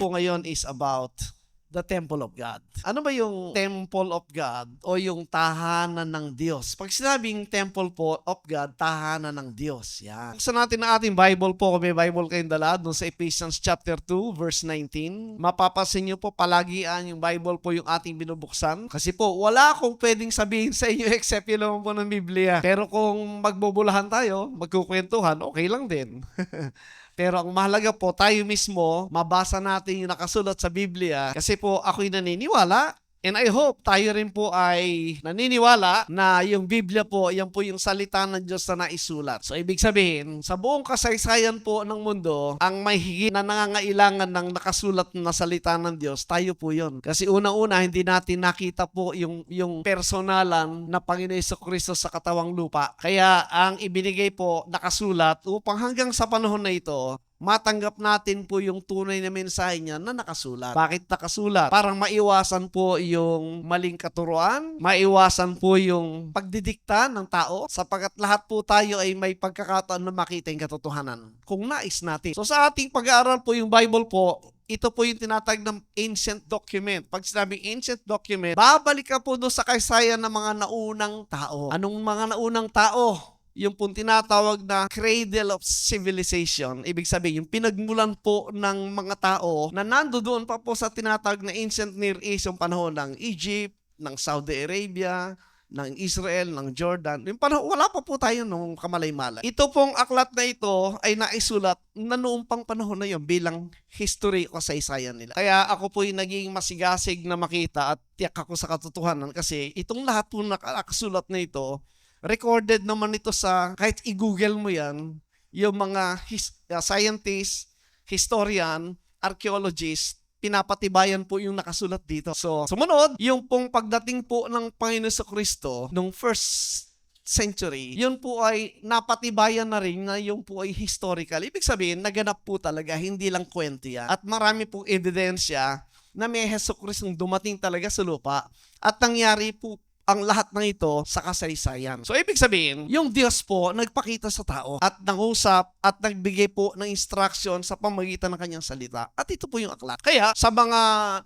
po ngayon is about the temple of God. Ano ba yung temple of God o yung tahanan ng Diyos? Pag sinabing temple po of God, tahanan ng Diyos. Yan. Buksan natin ang ating Bible po, kung may Bible kayong dala, doon sa Ephesians chapter 2, verse 19. Mapapasin nyo po, palagian yung Bible po yung ating binubuksan. Kasi po, wala akong pwedeng sabihin sa inyo except yun naman po ng Biblia. Pero kung magbubulahan tayo, magkukwentuhan, okay lang din. Pero ang mahalaga po, tayo mismo, mabasa natin yung nakasulat sa Biblia. Kasi po, ako'y naniniwala. And I hope tayo rin po ay naniniwala na yung Biblia po, yan po yung salita ng Diyos na naisulat. So, ibig sabihin, sa buong kasaysayan po ng mundo, ang may higit na nangangailangan ng nakasulat na salita ng Diyos, tayo po yun. Kasi unang-una, hindi natin nakita po yung personalan na Panginoon Jesucristo sa katawang lupa. Kaya ang ibinigay po, nakasulat, upang hanggang sa panahon na ito, matanggap natin po yung tunay na mensahe niya na nakasulat. Bakit nakasulat? Parang maiwasan po yung maling katuruan, maiwasan po yung pagdidikta ng tao, sapagkat lahat po tayo ay may pagkakataon na makita yung katotohanan kung nais natin. So sa ating pag-aaral po yung Bible po, ito po yung tinatag ng ancient document. Pag sinabing ancient document, babalik ka po doon sa kasaysayan ng mga naunang tao. Anong mga naunang tao? Yung pong tinatawag na cradle of civilization, ibig sabihin, yung pinagmulan po ng mga tao na nandoon pa po sa tinatawag na ancient Near East, yung panahon ng Egypt, ng Saudi Arabia, ng Israel, ng Jordan. Yung panahon, wala pa po tayo nung kamalay-malay. Ito pong aklat na ito ay naisulat na noong pang panahon na yun bilang history o kasaysayan nila. Kaya ako po yung naging masigasig na makita at tiyak ako sa katotohanan kasi itong lahat po nakasulat na ito, recorded naman ito sa, kahit i-google mo yan, yung mga scientists, historian, archaeologists, pinapatibayan po yung nakasulat dito. So, sumunod, yung pong pagdating po ng Panginoon Jesucristo nung first century, yun po ay napatibayan na rin na yung po ay historical. Ibig sabihin, naganap po talaga, hindi lang kwento yan. At marami pong ebidensya na may Jesucristong dumating talaga sa lupa at nangyari po ang lahat ng ito sa kasaysayan. So, ibig sabihin, yung Diyos po nagpakita sa tao at nangusap at nagbigay po ng instruction sa pamamagitan ng kanyang salita. At ito po yung aklat. Kaya, sa mga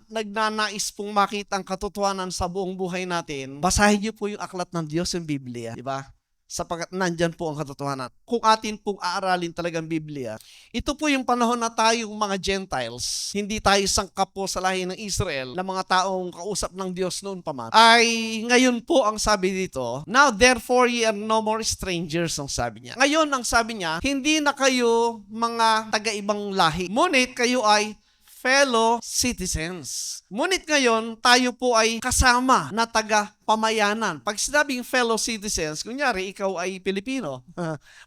nagnanais pong makita ang katotohanan sa buong buhay natin, basahin niyo po yung aklat ng Diyos, yung Biblia. Diba? Sapagkat nandyan po ang katotohanan. Kung atin pong aaralin talagang Biblia, ito po yung panahon na tayong mga Gentiles, hindi tayo sangkap po sa lahi ng Israel, na mga taong kausap ng Diyos noon pa man, ay ngayon po ang sabi dito, now therefore ye are no more strangers, ang sabi niya. Ngayon ang sabi niya, hindi na kayo mga taga-ibang lahi, ngunit kayo ay fellow citizens. Ngunit ngayon, tayo po ay kasama na taga-pamayanan. Pag sinabing fellow citizens, kunyari, ikaw ay Pilipino.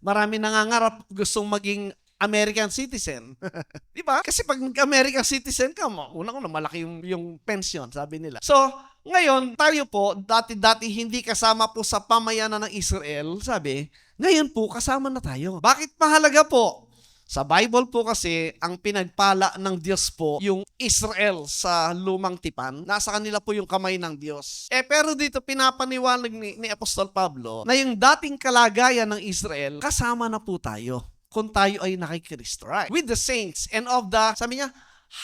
Marami nangangarap gustong maging American citizen. Di ba? Kasi pag American citizen ka, unang-una malaki yung pension, sabi nila. So, ngayon, tayo po, dati-dati hindi kasama po sa pamayanan ng Israel, sabi, ngayon po, kasama na tayo. Bakit mahalaga po? Sa Bible po kasi, ang pinagpala ng Diyos po, yung Israel sa lumang tipan, nasa kanila po yung kamay ng Diyos. Pero dito pinapaniwalag ni Apostol Pablo na yung dating kalagayan ng Israel, kasama na po tayo kung tayo ay nakikristo. Right? With the saints and of the, sabi niya,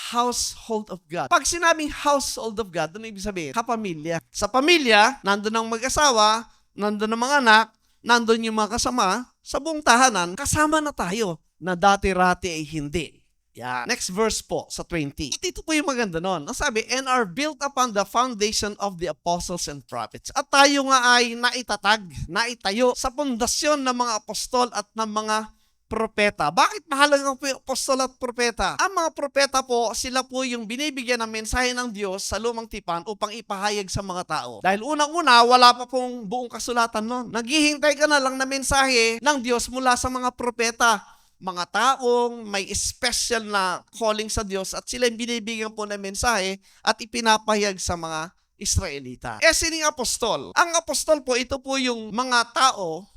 household of God. Pag sinabing household of God, ano ibig sabihin? Kapamilya. Sa pamilya, nandun ang mag-asawa, nandun ang mga anak, nandun yung mga kasama, sa buong tahanan, kasama na tayo na dati-rati ay hindi. Yeah. Next verse po sa 20. At ito po yung maganda nun. Ang sabi, and are built upon the foundation of the apostles and prophets. At tayo nga ay naitayo sa pundasyon ng mga apostol at ng mga propeta. Bakit mahalaga po yung apostol at propeta? Ang mga propeta po, sila po yung binibigyan ng mensahe ng Diyos sa lumang tipan upang ipahayag sa mga tao. Dahil unang-una, wala pa pong buong kasulatan nun. Naghihintay ka na lang na mensahe ng Diyos mula sa mga propeta. Mga taong may special na calling sa Diyos at sila yung binibigyan po ng mensahe at ipinapahayag sa mga Israelita. Sining apostol? Ang apostol po, ito po yung mga tao,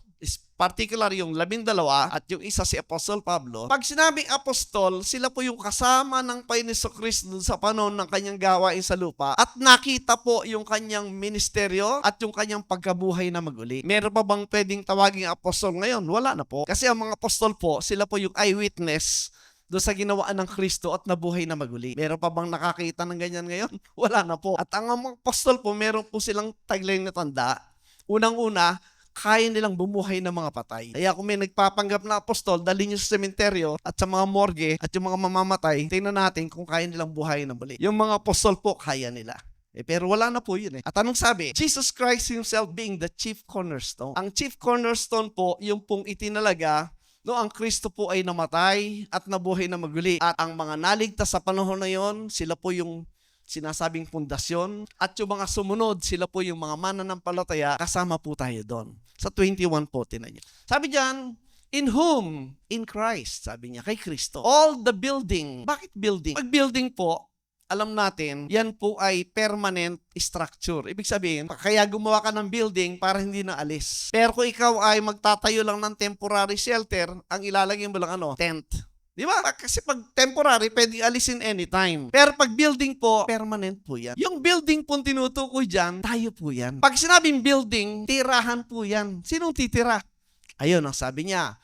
particular yung 12 at yung isa si Apostol Pablo. Pag sinabing apostol, sila po yung kasama ng Panginoon Jesucristo sa panahon ng kanyang gawain sa lupa at nakita po yung kanyang ministeryo at yung kanyang pagkabuhay na maguli. Meron pa bang pwedeng tawaging apostol ngayon? Wala na po. Kasi ang mga apostol po, sila po yung eyewitness doon sa ginawaan ng Kristo at nabuhay na maguli. Meron pa bang nakakita ng ganyan ngayon? Wala na po. At ang mga apostol po, meron po silang tagline na tanda. Unang-una, kaya nilang bumuhay ng mga patay. Kaya kung may nagpapanggap na apostol, dalhin nyo sa sementeryo at sa mga morgue at yung mga mamamatay, tingnan natin kung kaya nilang buhay na muli. Yung mga apostol po, kaya nila. Pero wala na po yun. At anong sabi? Jesus Christ Himself being the chief cornerstone. Ang chief cornerstone po, yung pong itinalaga no, ang Kristo po ay namatay at nabuhay na maguli. At ang mga naligtas sa panahon na yon, sila po yung sinasabing pundasyon. At yung mga sumunod, sila po yung mga mananampalataya, kasama po tayo doon. Sa 21 po, tinan niyo. Sabi diyan, in whom? In Christ, sabi niya, kay Kristo. All the building. Bakit building? Pag building po, alam natin, yan po ay permanent structure. Ibig sabihin, kaya gumawa ka ng building para hindi na alis. Pero kung ikaw ay magtatayo lang ng temporary shelter, ang ilalagay mo lang tent. Di ba? Kasi pag temporary, pwede alisin anytime. Pero pag building po, permanent po yan. Yung building po tinutukoy dyan, tayo po yan. Pag sinabing building, tirahan po yan. Sinong titira? Ayun ang sabi niya.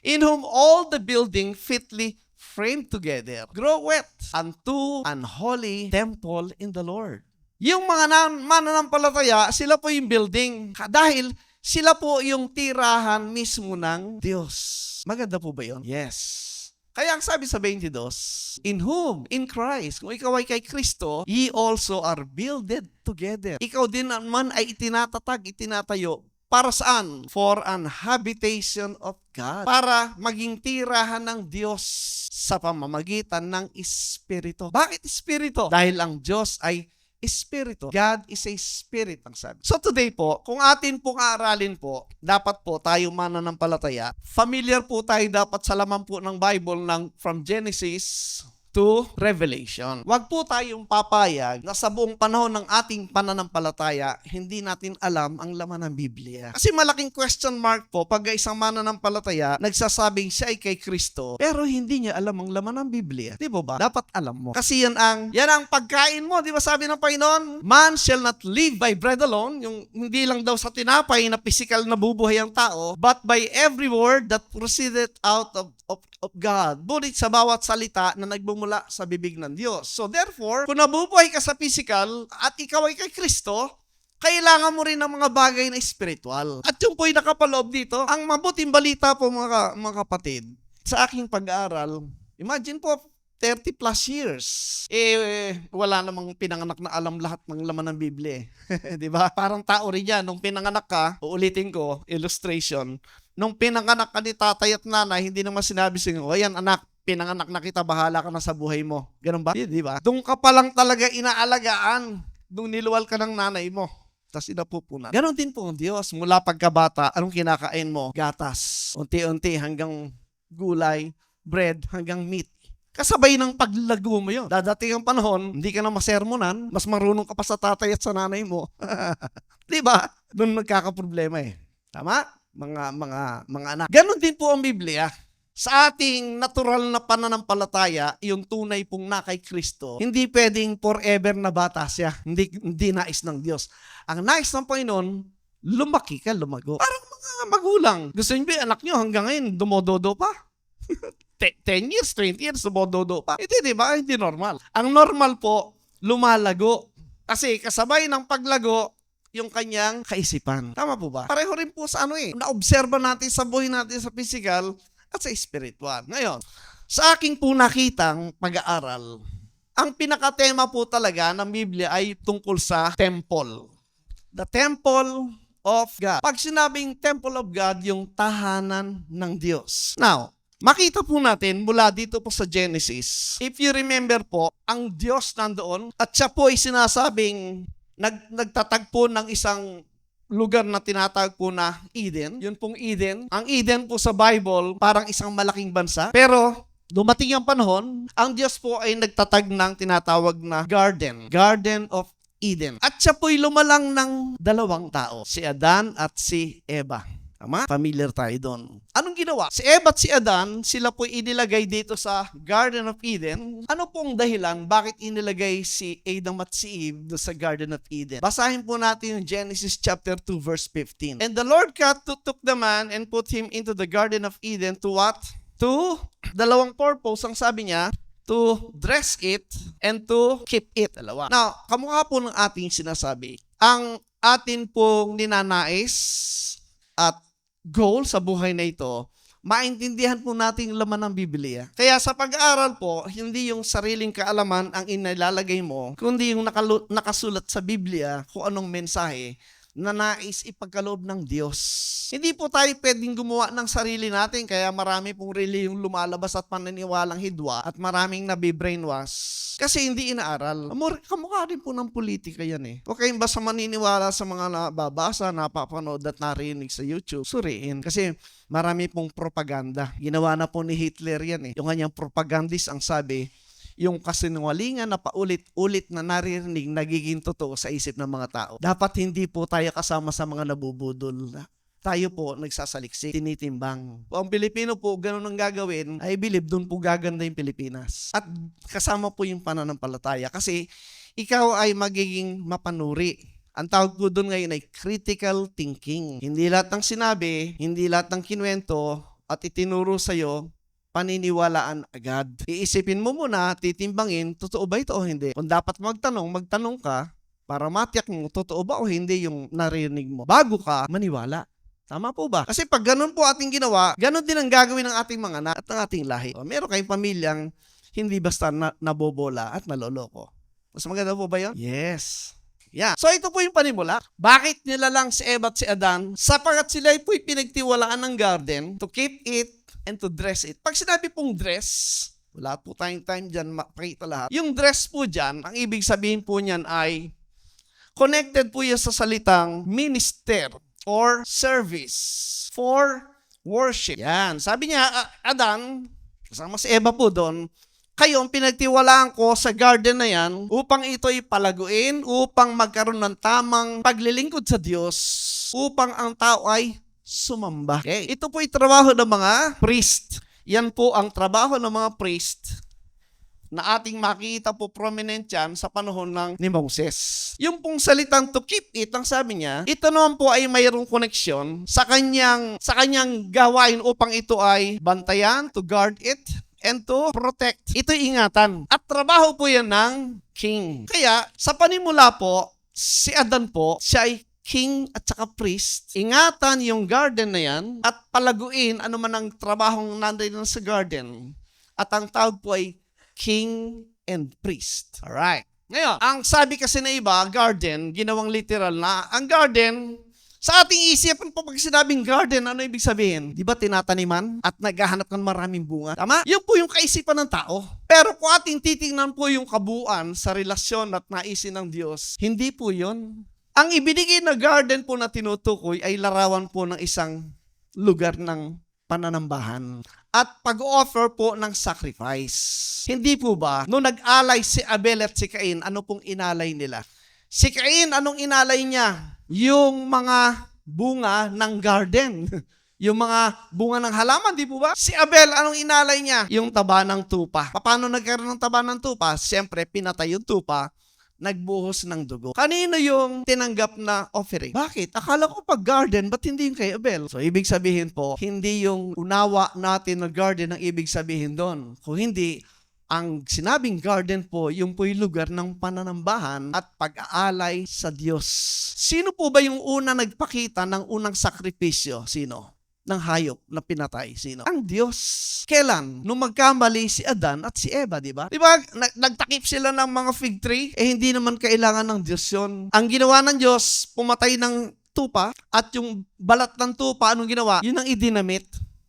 In whom all the building fitly framed together, groweth unto an holy temple in the Lord. Yung mga mananampalataya, sila po yung building. Dahil sila po yung tirahan mismo ng Diyos. Maganda po ba yun? Yes. Kaya ang sabi sa 22, in whom? In Christ. Kung ikaw ay kay Kristo, ye also are builded together. Ikaw din naman ay itinatayo. Para saan? For an habitation of God. Para maging tirahan ng Diyos sa pamamagitan ng Espiritu. Bakit Espiritu? Dahil ang Diyos ay Espiritu. God is a Spirit, ang sabi. So today po, kung atin pong aaralin po, dapat po tayo mananampalataya. Familiar po tayo dapat sa laman po ng Bible from Genesis to Revelation. Huwag po tayong papayag na sa buong panahon ng ating pananampalataya, hindi natin alam ang laman ng Biblia. Kasi malaking question mark po pag isang mananampalataya nagsasabing siya ay kay Kristo, pero hindi niya alam ang laman ng Biblia. Di ba? Dapat alam mo. Kasi yan ang pagkain mo. Di ba sabi ng Panginoon? Man shall not live by bread alone. Yung hindi lang daw sa tinapay na physical na bubuhay ang tao, but by every word that proceeded out of God. Ngunit sa bawat salita na nagbumula sa bibig ng Diyos. So therefore, kung nabubuhay ka sa physical at ikaw ay kay Kristo, kailangan mo rin ng mga bagay na spiritual. At yung po'y nakapaloob dito, ang mabuting balita po mga kapatid, sa aking pag-aaral, imagine po, 30 plus years, wala namang pinanganak na alam lahat ng laman ng Biblia. Di ba? Parang tao rin yan. Nung pinanganak ka, uulitin ko, illustration, nung pinanganak ka ni tatay at nanay, hindi naman sinabi sa inyo, ayan anak, pinanganak na kita, bahala ka na sa buhay mo. Ganun ba? Di ba? Doon ka pa lang talaga inaalagaan nung niluwal ka ng nanay mo. Tapos inapupunan. Ganon din po ang Diyos. Mula pagkabata, anong kinakain mo? Gatas. Unti-unti hanggang gulay, bread, hanggang meat. Kasabay ng paglago mo yun. Dadating ang panahon, hindi ka na masermonan, mas marunong ka pa sa tatay at sa nanay mo. Di ba? Doon nagkakaproblema eh. Tama? Mga anak. Ganon din po ang Biblia. Sa ating natural na pananampalataya, yung tunay pong na kay Kristo, hindi pwedeng forever na bata siya. Hindi nais ng Diyos. Ang nais ng Panginoon, lumaki ka, lumago. Parang mga magulang. Gusto niyo ba anak niyo hanggang ngayon dumododo pa? 10 years, 20 years, dumododo pa. Hindi, di ba? Hindi normal. Ang normal po, lumalago. Kasi kasabay ng paglago, yung kanyang kaisipan. Tama po ba? Pareho rin po sa na-obserba natin sa buhay natin sa physical at sa spiritual. Ngayon, sa aking po nakitang pag-aaral, ang pinakatema po talaga ng Biblia ay tungkol sa temple. The temple of God. Pag sinabing temple of God, yung tahanan ng Diyos. Now, makita po natin mula dito po sa Genesis, if you remember po, ang Diyos nandoon at siya po ay sinasabing nagtatagpo ng isang lugar na tinatawag po na Eden. Yun pong Eden. Ang Eden po sa Bible, parang isang malaking bansa. Pero, dumating ang panahon, ang Diyos po ay nagtatag ng tinatawag na garden. Garden of Eden. At siya po'y lumalang ng dalawang tao. Si Adan at si Eva. Tama? Familiar tayo doon. Anong ginawa? Si Eva at si Adan, sila po'y inilagay dito sa Garden of Eden. Ano pong dahilan bakit inilagay si Adam at si Eve doon sa Garden of Eden? Basahin po natin yung Genesis chapter 2 verse 15. And the Lord God took the man and put him into the Garden of Eden to what? dalawang purpose ang sabi niya, to dress it and to keep it. Dalawa. Now, kamukha po ng ating sinasabi, ang atin pong ninanais at goal sa buhay na ito, maintindihan po natin yung laman ng Biblia. Kaya sa pag-aaral po, hindi yung sariling kaalaman ang inilalagay mo, kundi yung nakasulat sa Biblia kung anong mensahe na nais ipagkaloob ng Diyos. Hindi po tayo pwedeng gumawa ng sarili natin, kaya marami pong reliyong lumalabas at paniniwalang hidwa at maraming nabibrainwash kasi hindi inaaral. Kamukha rin po ng politika yan eh. Huwag kayong basta maniniwala sa mga nababasa, napapanood at narinig sa YouTube. Suriin. Kasi marami pong propaganda. Ginawa na po ni Hitler yan eh. Yung kanyang propagandist ang sabi, yung kasinungalingan na paulit-ulit na naririnig nagiging totoo sa isip ng mga tao. Dapat hindi po tayo kasama sa mga nabubudol. Tayo po nagsasaliksik, tinitimbang. Kung ang Pilipino po, ganun ang gagawin, I believe doon po gaganda yung Pilipinas. At kasama po yung pananampalataya kasi ikaw ay magiging mapanuri. Ang tawag po doon ngayon ay critical thinking. Hindi lahat ng sinabi, hindi lahat ng kinwento at itinuro sa'yo, paniniwalaan agad. Iisipin mo muna, titimbangin, totoo ba ito o hindi? Kung dapat magtanong ka para matiyak mo, totoo ba o hindi yung narinig mo. Bago ka maniwala. Tama po ba? Kasi pag ganun po ating ginawa, ganun din ang gagawin ng ating mga anak at ng ating lahi. Meron kayong pamilyang hindi basta nabobola at naloloko. Mas maganda po ba yun? Yes. Yeah. So ito po yung panimula. Bakit nila lang si Eva at si Adan? Sapagat sila po'y pinagtiwalaan ng garden to keep it and to dress it. Pag sinabi pong dress, wala po tayong time dyan makita lahat. Yung dress po dyan, ang ibig sabihin po niyan ay connected po yan sa salitang minister or service for worship. Yan. Sabi niya, Adan, kasama si Eva po doon, kayo ang pinagtiwalaan ko sa garden na yan upang ito'y palaguin, upang magkaroon ng tamang paglilingkod sa Diyos, upang ang tao ay sumamba. Okay. Ito po yung trabaho ng mga priest. Yan po ang trabaho ng mga priest na ating makita po prominent yan sa panahon ni Moses. Yung pong salitang to keep it, ang sabi niya, ito naman po ay mayroong koneksyon sa kanyang gawain upang ito ay bantayan, to guard it, and to protect. Ito'y ingatan. At trabaho po yan ng king. Kaya, sa panimula po, si Adan po, siya ay king at saka priest. Ingatan yung garden na yan at palaguin ano man ang trabahong nandoon sa garden. At ang tawag po ay king and priest. Alright. Ngayon, ang sabi kasi na iba, garden, ginawang literal na, ang garden, sa ating isipan po pag sinabing garden, ano ibig sabihin? Di ba tinataniman at naghahanap ng maraming bunga? Tama? Yun po yung kaisipan ng tao. Pero kung ating titingnan po yung kabuuan sa relasyon at naisin ng Diyos, hindi po yun. Ang ibinigay na garden po na tinutukoy ay larawan po ng isang lugar ng pananambahan at pag-offer po ng sacrifice. Hindi po ba? Nung nag-alay si Abel at si Cain, ano pong inalay nila? Si Cain, anong inalay niya? Yung mga bunga ng garden. Yung mga bunga ng halaman, di po ba? Si Abel, anong inalay niya? Yung taba ng tupa. Paano nagkaroon ng taba ng tupa? Siyempre, pinatay yung tupa, nagbuhos ng dugo. Kanino yung tinanggap na offering? Bakit? Akala ko pag garden, ba't hindi yung kay Abel? So, ibig sabihin po, hindi yung unawa natin na garden ang ibig sabihin doon. Kung hindi, ang sinabing garden po, yung po yung lugar ng pananambahan at pag-aalay sa Diyos. Sino po ba yung una nagpakita ng unang sakripisyo? Sino? Ng hayop na pinatay. Sino? Ang Diyos. Kailan? Nung magkamali si Adan at si Eva, di ba? Di ba, nagtakip sila ng mga fig tree? Hindi naman kailangan ng Diyos yun. Ang ginawa ng Diyos, pumatay ng tupa at yung balat ng tupa, anong ginawa? Yun ang idinamit.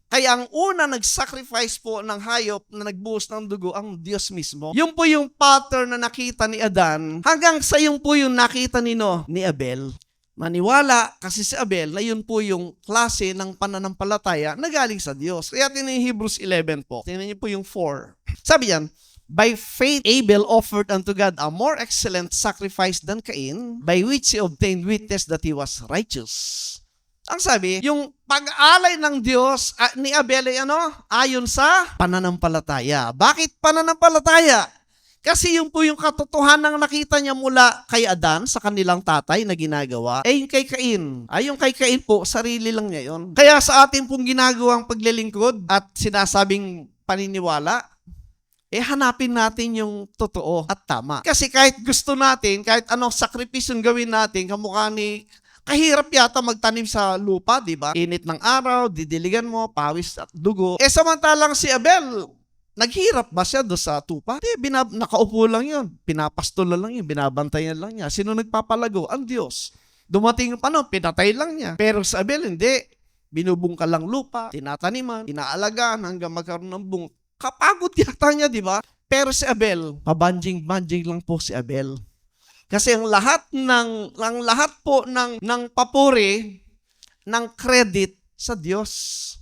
Kaya ang una nag-sacrifice po ng hayop na nagbuhos ng dugo, ang Diyos mismo. Yung po yung pattern na nakita ni Adan, hanggang sa yung po yung nakita ni Abel. Maniwala kasi si Abel na yun po yung klase ng pananampalataya na galing sa Diyos. Kaya tinan yung Hebrews 11 po. Tinan niyo po yung 4. Sabi yan, by faith Abel offered unto God a more excellent sacrifice than Cain, by which he obtained witness that he was righteous. Ang sabi, yung pag-alay ng Diyos ni Abel ay ayon sa pananampalataya. Bakit pananampalataya? Kasi yun po yung katotohanan nakita niya mula kay Adan sa kanilang tatay na ginagawa, yung kay Cain. Yung kay Cain po, sarili lang niya yun. Kaya sa atin pong ginagawang paglilingkod at sinasabing paniniwala, hanapin natin yung totoo at tama. Kasi kahit gusto natin, kahit anong sakripisyong gawin natin, kamukha ni kahirap yata magtanim sa lupa, di ba? Init ng araw, didiligan mo, pawis at dugo. Samantalang si Abel, naghirap ba siya doon sa tupa? Nakaupo lang yun. Pinapastola lang yun. Binabantayan lang niya. Sino nagpapalago? Ang Diyos. Dumating yung panahon, pinatay lang niya. Pero sa Abel, hindi. Binubungkal lang lupa, tinataniman, inaalagaan hanggang magkaroon ng bunga. Kapagod yata niya, di ba? Pero si Abel, pabanjing-banjing lang po si Abel. Kasi ang lahat po ng papuri, ng credit sa Diyos.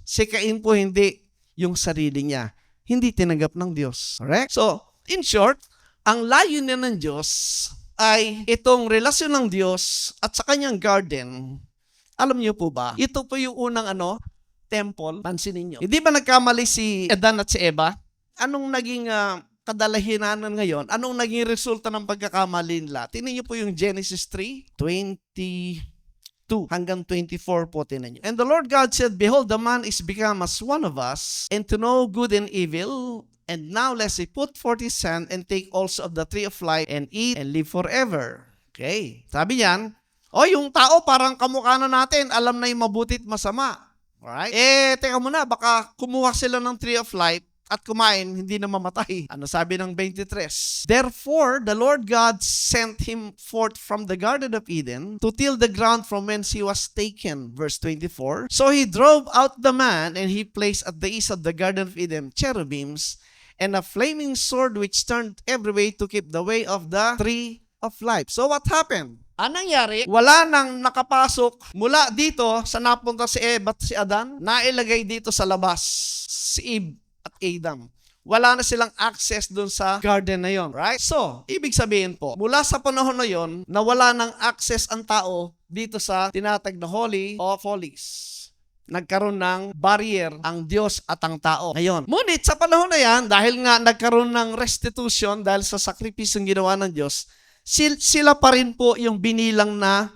Si Cain po hindi yung sarili niya. Hindi tinanggap ng Diyos. Correct? So, in short, ang layunin ng Diyos ay itong relasyon ng Diyos at sa kanyang garden. Alam niyo po ba? Ito po yung unang temple. Pansinin niyo. Hindi ba nagkamali si Adan at si Eva? Anong naging kadalahanan ngayon? Anong naging resulta ng pagkakamali nila? Tingnan niyo po yung Genesis 3:22 hanggang 24 po, tingnan niyo. And the Lord God said, Behold, the man is become as one of us, and to know good and evil. And now lest he put forth his hand and take also of the tree of life and eat and live forever. Okay. Sabi niyan, yung tao parang kamukha na natin, alam na yung mabuti at masama. Alright? Teka muna, baka kumuha sila ng tree of life at kumain, hindi na mamatay. Ano sabi ng 23? Therefore, the Lord God sent him forth from the Garden of Eden to till the ground from whence he was taken. Verse 24. So he drove out the man, and he placed at the east of the Garden of Eden cherubims, and a flaming sword which turned every way to keep the way of the tree of life. So what happened? Anong nangyari? Wala nang nakapasok mula dito sa napunta si Eva at si Adan, nailagay dito sa labas si Eve at Adam. Wala na silang access dun sa garden na yon, right? So, ibig sabihin po, mula sa panahon na yon, na wala nang access ang tao dito sa tinatag na Holy of Holies. Nagkaroon ng barrier ang Diyos at ang tao. Ngayon, ngunit sa panahon na yan, dahil nga nagkaroon ng restitution dahil sa sakripisyong ginawa ng Diyos, sila pa rin po yung binilang na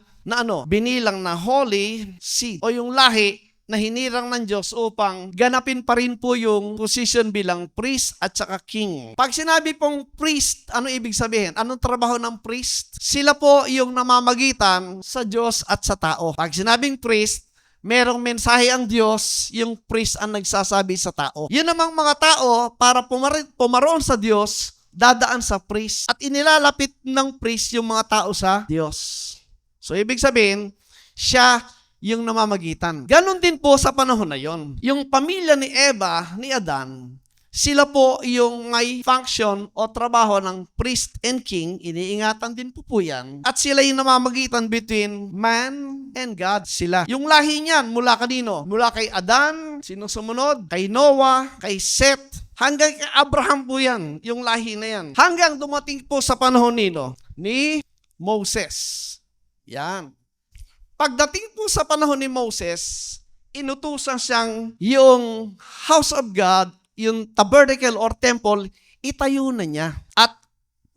holy seed o yung lahi na hinirang ng Diyos upang ganapin pa rin po yung position bilang priest at saka king. Pag sinabi pong priest, ano ibig sabihin? Anong trabaho ng priest? Sila po yung namamagitan sa Diyos at sa tao. Pag sinabing priest, merong mensahe ang Diyos, yung priest ang nagsasabi sa tao. Yun namang mga tao, para pumaroon sa Diyos, dadaan sa priest. At inilalapit ng priest yung mga tao sa Diyos. So, ibig sabihin, siya yung namamagitan. Ganon din po sa panahon na yon. Yung pamilya ni Eva, ni Adan, sila po yung may function o trabaho ng priest and king. Iniingatan din po yan. At sila yung namamagitan between man and God. Sila. Yung lahi niyan, mula kanino? Mula kay Adan, sino sumunod? Kay Noah, kay Seth, hanggang kay Abraham po yan, yung lahi na yan. Hanggang dumating po sa panahon ni Moses. Yan. Pagdating po sa panahon ni Moses, inutusan siyang yung house of God, yung tabernacle or temple, itayo na niya. At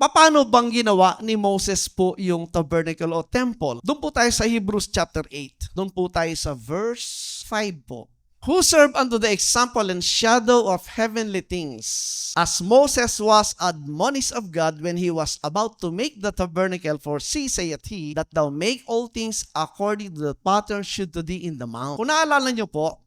paano bang ginawa ni Moses po yung tabernacle o temple? Doon po tayo sa Hebrews chapter 8. Doon po tayo sa verse 5 po. Who served unto the example and shadow of heavenly things, as Moses was admonished of God when he was about to make the tabernacle, for see, saith he, that thou make all things according to the pattern shewed to thee in the mount. Kung naalala nyo po,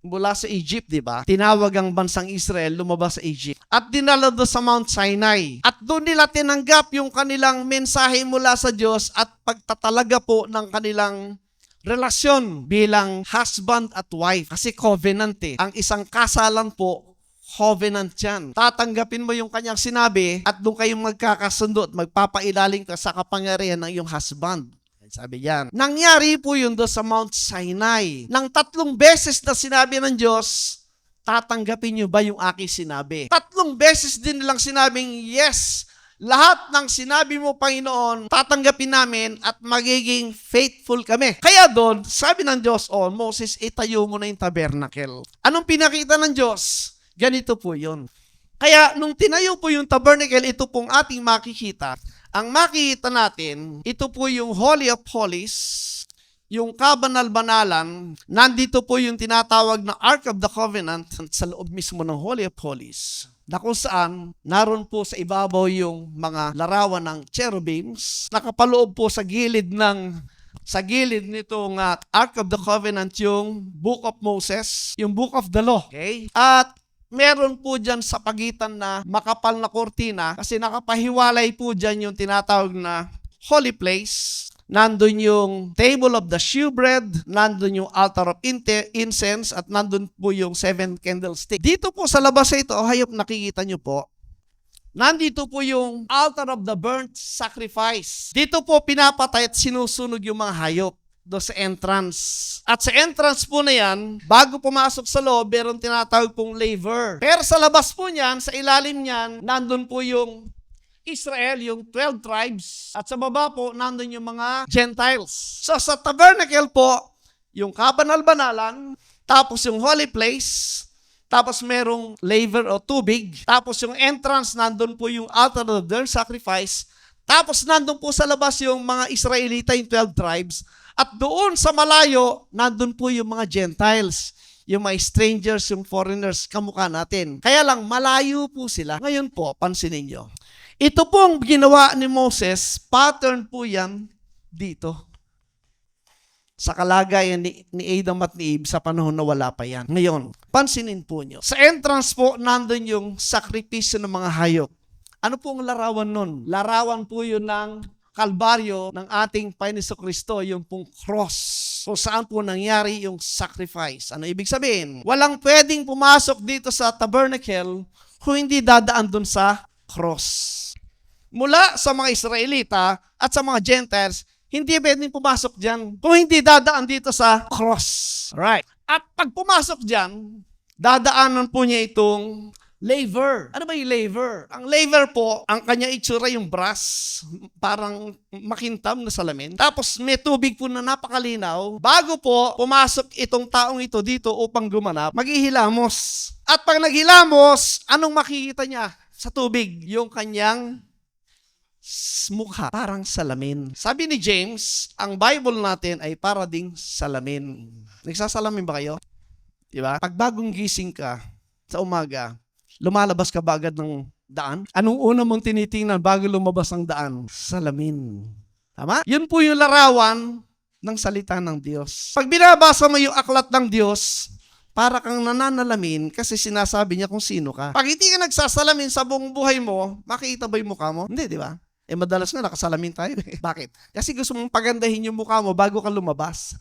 mula sa Egypt, di ba? Tinawag ang bansang Israel, lumabas sa Egypt. At dinala doon sa Mount Sinai. At doon nila tinanggap yung kanilang mensahe mula sa Diyos at pagtatalaga po ng kanilang relasyon bilang husband at wife. Kasi covenant Ang isang kasalan po, covenant yan. Tatanggapin mo yung kanyang sinabi at doon kayong magkakasundo at magpapailalim ka sa kapangyarihan ng iyong husband. Sabi yan. Nangyari po yun doon sa Mount Sinai. Nang 3 beses na sinabi ng Diyos, tatanggapin nyo ba yung aking sinabi? 3 beses din nilang sinabing, yes, lahat ng sinabi mo, Panginoon, tatanggapin namin at magiging faithful kami. Kaya doon, sabi ng Diyos, Moses, itayo mo na yung tabernacle. Anong pinakita ng Diyos? Ganito po yun. Kaya nung tinayo po yung tabernacle, ito pong ating makikita. Ang makikita natin, ito po yung Holy of Holies, yung kabanal-banalan, nandito po yung tinatawag na Ark of the Covenant sa loob mismo ng Holy of Holies, na kung saan naroon po sa ibabaw yung mga larawan ng cherubims, nakapaloob po sa gilid nitong Ark of the Covenant yung Book of Moses, yung Book of the Law. Okay? At meron po dyan sa pagitan na makapal na kortina kasi nakapahiwalay po dyan yung tinatawag na Holy Place. Nandun yung table of the shewbread, nandun yung altar of incense, at nandun po yung 7 candlestick. Dito po sa labas ito, hayop nakikita nyo po, nandito po yung altar of the burnt sacrifice. Dito po pinapatay at sinusunog yung mga hayop do sa entrance. At sa entrance po na yan, bago pumasok sa loob, meron tinatawag pong laver. Pero sa labas po niyan, sa ilalim niyan, nandun po yung Israel, yung 12 tribes, at sa baba po, nandun yung mga Gentiles. So sa tabernacle po, yung kabanal-banalan, tapos yung holy place, tapos merong laver o tubig, tapos yung entrance, nandun po yung altar of their sacrifice, tapos nandun po sa labas yung mga Israelita, yung 12 tribes, at doon sa malayo, nandun po yung mga Gentiles, yung mga strangers, yung foreigners, kamukha natin. Kaya lang, malayo po sila. Ngayon po, pansinin nyo. Ito pong ginawa ni Moses, pattern po yan dito. Sa kalagayan ni Adam at ni Eve sa panahon na wala pa yan. Ngayon, pansinin po nyo. Sa entrance po, nandun yung sakripisyo ng mga hayop. Ano pong larawan nun? Larawan po yun ng Kalbaryo ng ating Panginoon Kristo, yung pong cross. So saan po nangyari yung sacrifice? Ano ibig sabihin? Walang pwedeng pumasok dito sa tabernacle kung hindi dadaan dun sa cross. Mula sa mga Israelita at sa mga Gentiles, hindi pwedeng pumasok dyan kung hindi dadaan dito sa cross. Right. At pag pumasok dyan, dadaanan po niya itong laver. Ano ba yung laver? Ang laver po, ang kanya itsura yung brass, parang makintam na salamin. Tapos may tubig po na napakalinaw. Bago po pumasok itong taong ito dito upang gumanap, maghihilamos. At pag naghilamos, anong makikita niya sa tubig? Yung kanyang mukha, parang salamin. Sabi ni James, ang Bible natin ay para ding salamin. Nagsasalamin ba kayo? Diba? Pag bagong gising ka sa umaga, lumalabas ka ba agad ng daan? Anong una mong tinitingnan bago lumabas ng daan? Salamin. Tama? Yun po yung larawan ng salita ng Diyos. Pag binabasa mo yung aklat ng Diyos, para kang nananalamin kasi sinasabi niya kung sino ka. Pag hindi ka nagsasalamin sa buong buhay mo, makikita ba yung mukha mo? Hindi, di ba? Madalas nga nakasalamin tayo. Bakit? Kasi gusto mong pagandahin yung mukha mo bago ka lumabas.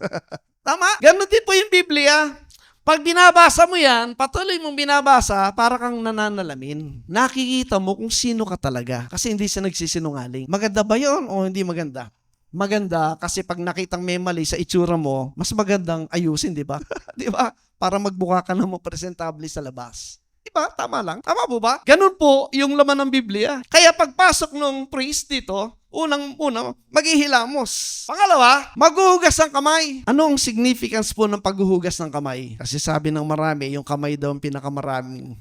Tama? Ganun din po yung Biblia. Pag binabasa mo yan, patuloy mong binabasa, para kang nananalamin. Nakikita mo kung sino ka talaga. Kasi hindi siya nagsisinungaling. Maganda ba yun o hindi maganda? Maganda kasi pag nakitang may mali sa itsura mo, mas magandang ayusin, di ba? Di ba? Para magbuka ka na mo presentable sa labas. Diba? Tama lang. Tama po ba? Ganun po yung laman ng Biblia. Kaya pagpasok ng priest dito, unang-una, maghihilamos. Pangalawa, maghuhugas ng kamay. Ano ang significance po ng paghuhugas ng kamay? Kasi sabi ng marami, yung kamay daw ang pinakamaraming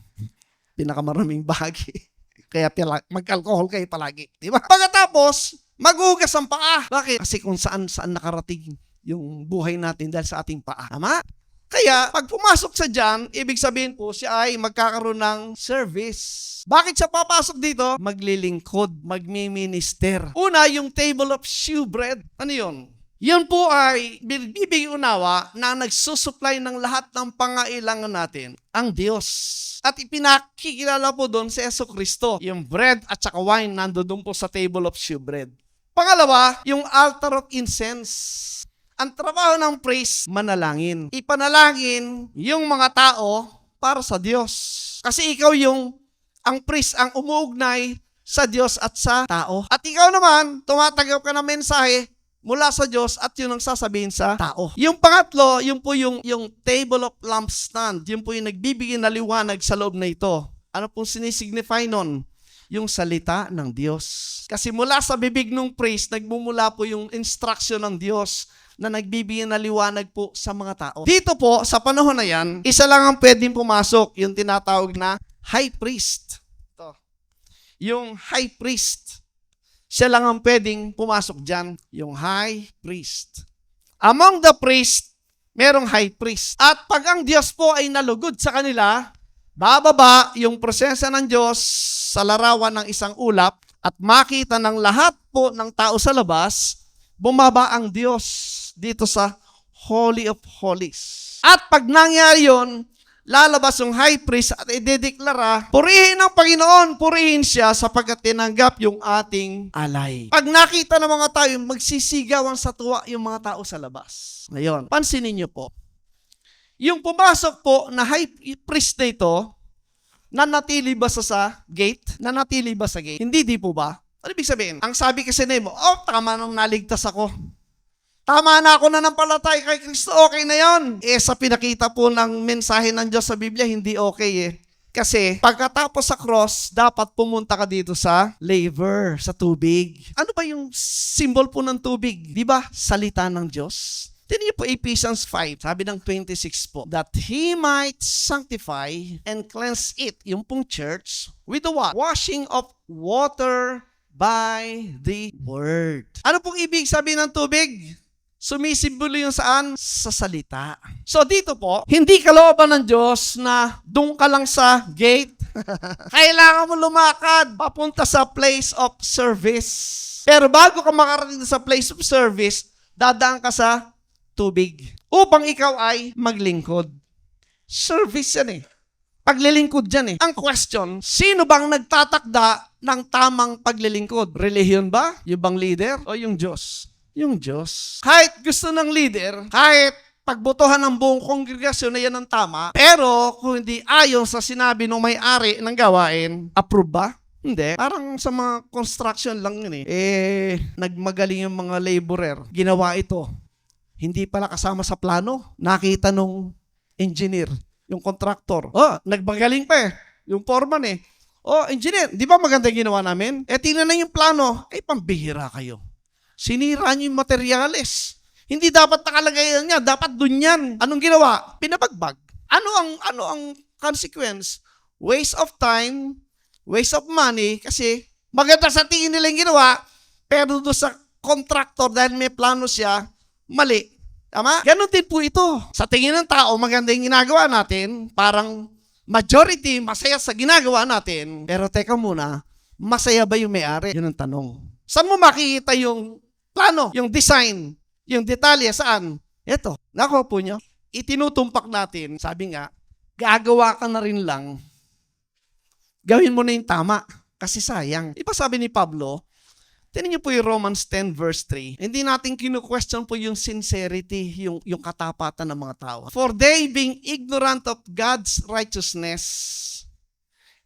bahagi. Kaya mag-alcohol kayo palagi. Diba? Pagkatapos, maghuhugas ng paa. Bakit? Kasi kung saan nakarating yung buhay natin dahil sa ating paa. Tama? Kaya, pag pumasok sa dyan, ibig sabihin po, siya ay magkakaroon ng service. Bakit siya papasok dito? Maglilingkod, magmi-minister. Una, yung table of shewbread. Ano yun? Yun po ay bibigay unawa na nagsusupply ng lahat ng pangailangan natin, ang Diyos. At ipinakikilala po doon si Jesucristo. Yung bread at saka wine nandoon po sa table of shewbread. Pangalawa, yung altar of incense. Ang trabaho ng priest, manalangin. Ipanalangin yung mga tao para sa Diyos. Kasi ikaw ang priest, ang umuugnay sa Diyos at sa tao. At ikaw naman, tumatanggap ka ng mensahe mula sa Diyos at yun ang sasabihin sa tao. Yung pangatlo, yun po yung table of lampstand. Yun po yung nagbibigay na liwanag sa loob na ito. Ano pong sinisignify nun? Yung salita ng Diyos. Kasi mula sa bibig ng priest, nagmumula po yung instruction ng Diyos na nagbibigay na liwanag po sa mga tao. Dito po, sa panahon na yan, isa lang ang pwedeng pumasok, yung tinatawag na high priest. yung high priest. Siya lang ang pwedeng pumasok dyan, yung high priest. Among the priest, merong high priest. At pag ang Diyos po ay nalugod sa kanila, bababa yung presensya ng Diyos sa larawan ng isang ulap at makita ng lahat po ng tao sa labas, bumaba ang Diyos dito sa Holy of Holies. At pag nangyari yun, lalabas yung high priest at idedeklara, purihin ang Panginoon, purihin siya sapagkat tinanggap yung ating alay. Pag nakita ng mga tao, magsisigawan sa tuwa yung mga tao sa labas. Ngayon, pansinin niyo po, yung pumasok po na high priest na ito, nanatili ba sa gate? Nanatili ba sa gate? Hindi, di po ba? Ano ibig sabihin? Ang sabi kasi na mo, tama nang naligtas ako. Tama na ako na nampalatay kay Kristo, okay na yon. Sa pinakita po ng mensahe ng Diyos sa Biblia, hindi okay Kasi pagkatapos sa cross, dapat pumunta ka dito sa laver, sa tubig. Ano ba yung symbol po ng tubig? Di ba? Salita ng Diyos. Tingnan niyo po Ephesians 5, sabi ng 26 po, that He might sanctify and cleanse it, yung pong church, with the what? Washing of water by the word. Ano pong ibig sabihin ng tubig? Sumisimbolo yung saan? Sa salita. So dito po, hindi kalooban ng Diyos na doon ka lang sa gate. Kailangan mo lumakad papunta sa place of service. Pero bago ka makarating sa place of service, dadaan ka sa tubig upang ikaw ay maglingkod. Service yan Paglilingkod yan Ang question, sino bang nagtatakda ng tamang paglilingkod? Relihiyon ba? Yung bang leader? O yung Diyos? Yung Diyos. Kahit gusto ng leader, kahit pagbotohan ng buong kongregasyon na yan ang tama, pero kung hindi ayon sa sinabi ng may-ari ng gawain, approve ba? Hindi. Parang sa mga construction lang yun nagmagaling yung mga laborer. Ginawa ito. Hindi pala kasama sa plano. Nakita nung engineer, yung contractor. Nagmagaling pa yung foreman engineer, di ba maganda yung ginawa namin? Tingnan na yung plano. Pambihira kayo. Sinira niyo yung materyales. Hindi dapat nakalagay niya, dapat dun yan. Anong ginawa? Pinabagbag. Ano ang consequence? Waste of time, waste of money, kasi maganda sa tingin nila yung ginawa, pero doon sa contractor, dahil may plano siya, mali. Tama? Ganon din po ito. Sa tingin ng tao, maganda yung ginagawa natin, parang majority masaya sa ginagawa natin, pero teka muna, masaya ba yung may-ari? Yun ang tanong. Saan mo makikita yung plano, yung design, yung detalye, saan? Ito, nakuha po nyo. Itinutumpak natin, sabi nga, gagawa ka na rin lang, gawin mo na yung tama, kasi sayang. Iba sabi ni Pablo, tingnan niyo po yung Romans 10 verse 3, hindi natin kinu-question po yung sincerity, yung katapatan ng mga tao. For they being ignorant of God's righteousness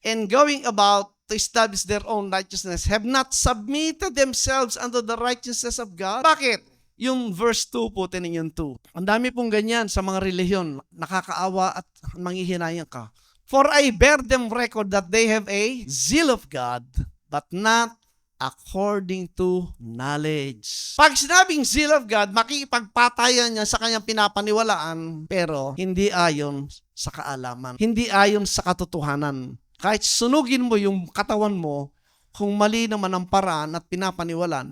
and going about to establish their own righteousness, have not submitted themselves unto the righteousness of God. Bakit? Yung verse 2 po, tinan yung 2. Ang dami pong ganyan sa mga relihiyon, nakakaawa at manghihinayang ka. For I bear them record that they have a zeal of God, but not according to knowledge. Pag sinabing zeal of God, makikipagpatayan niya sa kanyang pinapaniwalaan, pero hindi ayon sa kaalaman, hindi ayon sa katotohanan. Kahit sunugin mo yung katawan mo, kung mali naman ang paraan at pinapaniwalaan,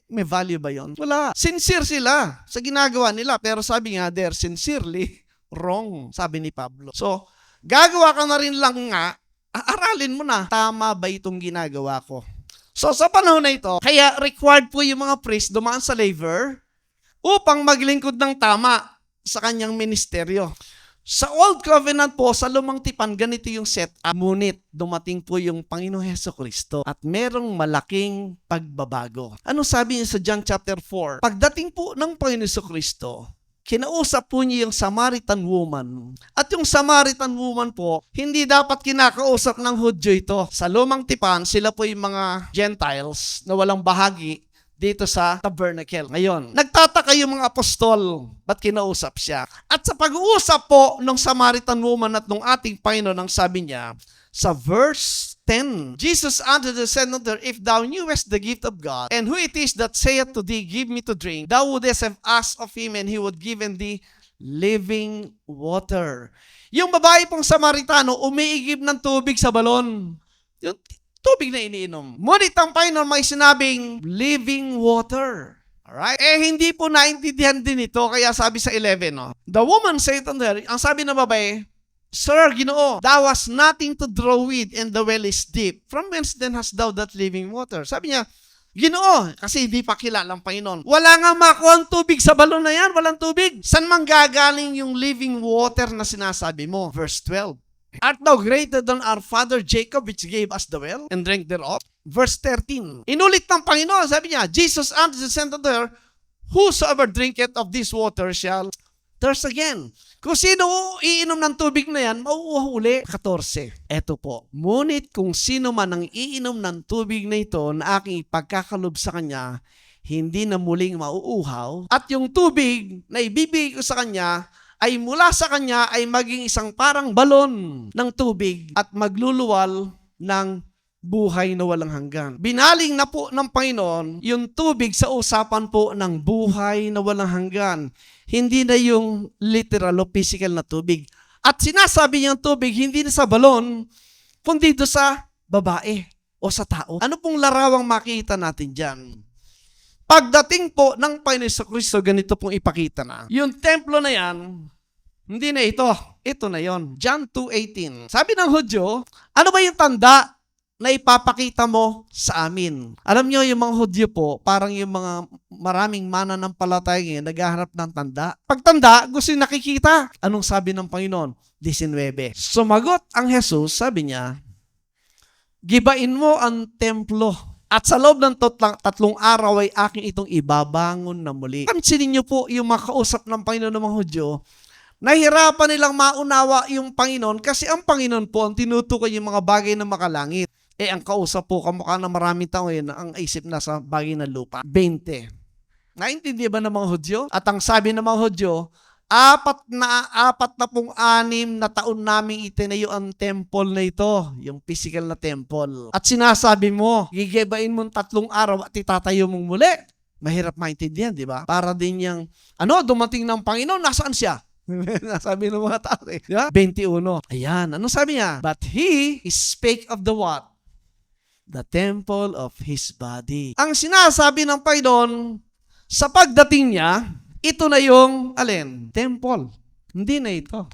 may value ba yon? Wala. Sincere sila sa ginagawa nila, pero sabi nga, they're sincerely wrong, sabi ni Pablo. So, gagawa ka na rin lang nga, aralin mo na, tama ba itong ginagawa ko? So, sa panahon na ito, kaya required po yung mga priest dumaan sa laver upang maglingkod ng tama sa kanyang ministeryo. Sa Old Covenant po, sa Lumang Tipan, ganito yung setup. Ngunit dumating po yung Panginoong Hesukristo at merong malaking pagbabago. Ano sabi niya sa John chapter 4? Pagdating po ng Panginoong Hesukristo, kinausap po niya yung Samaritan woman. At yung Samaritan woman po, hindi dapat kinakausap ng Hudyo ito. Sa Lumang Tipan, sila po yung mga Gentiles na walang bahagi dito sa tabernacle. Ngayon, nagtataka yung mga apostol, ba't kinausap siya? At sa pag-uusap po ng Samaritan woman at ng ating Panginoon, ang sabi niya, sa verse 10, Jesus answered the senator, if thou knewest the gift of God, and who it is that saith to thee, give me to drink, thou wouldest have asked of him, and he would give thee living water. Yung babae pong Samaritano, umiigib ng tubig sa balon. Yung tubig na iniinom. Ngunit ang Panginoon may sinabing living water. Alright? Hindi po naintindihan din ito, kaya sabi sa 11, no? The woman said unto her, ang sabi ng babae, Sir, Ginoo, thou hast nothing to draw with, and the well is deep. From whence then hast thou that living water? Sabi niya, Ginoo, kasi hindi pa kilala ang Panginoon. Wala nga makuha ang tubig sa balon na yan, walang tubig. San man gagaling yung living water na sinasabi mo? Verse 12. Art thou greater than our father Jacob, which gave us the well, and drank thereof? Verse 13. Inulit ng Panginoon, sabi niya, Jesus answered and said unto her, Whosoever drinketh of this water shall thirst again. Kung sino iinom ng tubig na yan, mauuhaw uli. 14. Eto po. Ngunit kung sino man ang iinom ng tubig na ito na aking ipagkakalob sa kanya, hindi na muling mauuhaw. At yung tubig na ibibigay ko sa kanya, ay mula sa kanya ay maging isang parang balon ng tubig at magluluwal ng buhay na walang hanggan. Binaling na po ng Panginoon yung tubig sa usapan po ng buhay na walang hanggan. Hindi na yung literal o physical na tubig. At sinasabi niyang tubig, hindi na sa balon, kundi doon sa babae o sa tao. Ano pong larawang makita natin dyan? Pagdating po ng Panginoon Kristo, ganito pong ipakita na. Yung templo na yan, hindi na ito. Ito na yon. John 2:18. Sabi ng Hudyo, ano ba yung tanda na ipapakita mo sa amin? Alam nyo, yung mga Hudyo po, parang yung mga maraming mananampalataya ngayon, naghahanap ng tanda. Pag tanda, gusto yung nakikita. Anong sabi ng Panginoon? 19. Sumagot ang Jesus, sabi niya, gibain mo ang templo. At sa loob ng 3 araw ay aking itong ibabangon na muli. Pansinin niyo po yung makausap ng Panginoon ng mga Hudyo, nahirapan nilang maunawa yung Panginoon kasi ang Panginoon po ang tinutukoy yung mga bagay na makalangit. Ang kausap po, kamukha ng maraming tao ngayon, ang isip na sa bagay ng lupa. 20. Naintindihan ba ng mga Hudyo? At ang sabi ng mga Hudyo, 46 na taon naming itinayo ang temple na ito, yung physical na temple. At sinasabi mo, gigibain mo 3 araw at itatayo mong muli. Mahirap maintindihan, di ba? Para din yung, dumating ng Panginoon, nasaan siya? Sabi ng mga tao, di ba? 21. Ayan, ano sabi niya? But he spake of the what? The temple of his body. Ang sinasabi ng Panginoon, sa pagdating niya, ito na yung, temple. Hindi na ito.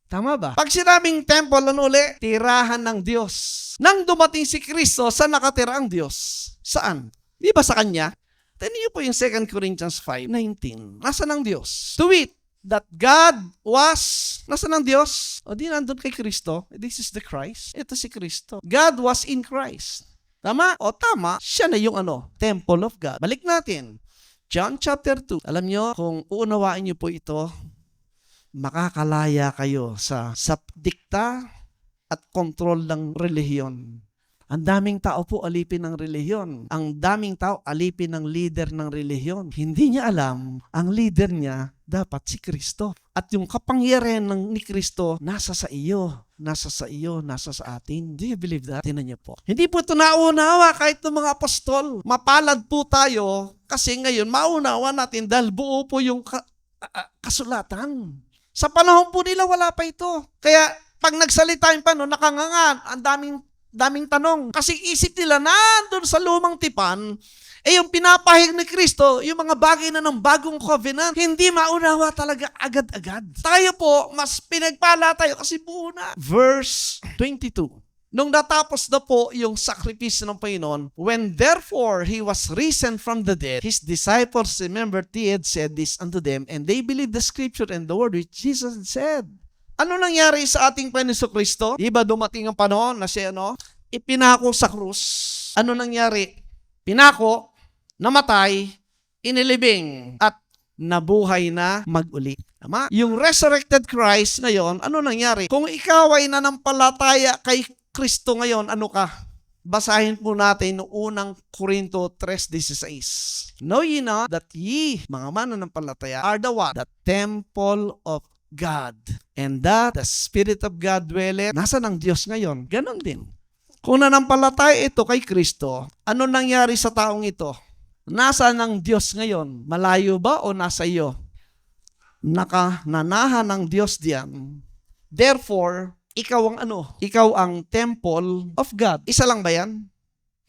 Tama ba? Pag sinabing temple, tirahan ng Diyos. Nang dumating si Kristo, saan nakatira ang Diyos? Saan? Di ba sa Kanya? Tignan niyo po yung 2 Corinthians 5:19. Nasaan ang Diyos? To wit, that God was, nasaan ang Diyos? O di nandun kay Kristo. This is the Christ. Ito si Kristo. God was in Christ. Tama? O tama, siya na yung temple of God. Balik natin. John chapter 2. Alam nyo, kung uunawain nyo po ito, makakalaya kayo sa dikta at kontrol ng relihiyon. Ang daming tao po alipin ng relihiyon. Ang daming tao alipin ng leader ng relihiyon. Hindi niya alam, ang leader niya dapat si Kristo. At yung kapangyarihan ni Kristo, nasa sa iyo, nasa sa iyo, nasa sa atin. Do you believe that? Tingnan niyo po. Hindi po ito naunawa kahit ng mga apostol. Mapalad po tayo kasi ngayon maunawa natin dahil buo po yung kasulatan. Sa panahon po nila, wala pa ito. Kaya pag nagsalita yung nakangangan, ang daming tanong. Kasi isip nila, nandun sa lumang tipan, yung pinapahig ni Kristo, yung mga bagay na ng bagong covenant, hindi maunawa talaga agad-agad. Tayo po, mas pinagpala tayo kasi buo na. Verse 22. Nung natapos na po yung sakripisyo ng Panginoon, when therefore he was risen from the dead, his disciples remembered he had said this unto them, and they believed the scripture and the word which Jesus had said. Ano nangyari sa ating Panginoon Kristo? Diba dumating ang panahon na siya, ipinako sa krus. Ano nangyari? Pinako, namatay, inilibing, at nabuhay na mag-uli. Tama? Yung resurrected Christ ngayon, ano nangyari? Kung ikaw ay nanampalataya kay Kristo ngayon, ano ka? Basahin po natin noong unang Korinto 3:16. Know ye not that ye, mga mananampalataya, are the what? The temple of God. And that the Spirit of God dwelleth. Nasaan ang Diyos ngayon? Ganon din. Kung nanampalataya ito kay Kristo, ano nangyari sa taong ito? Nasaan ang Diyos ngayon? Malayo ba o nasa iyo? Nakananahan ng Diyos diyan. Therefore, ikaw ang ano? Ikaw ang temple of God. Isa lang ba yan?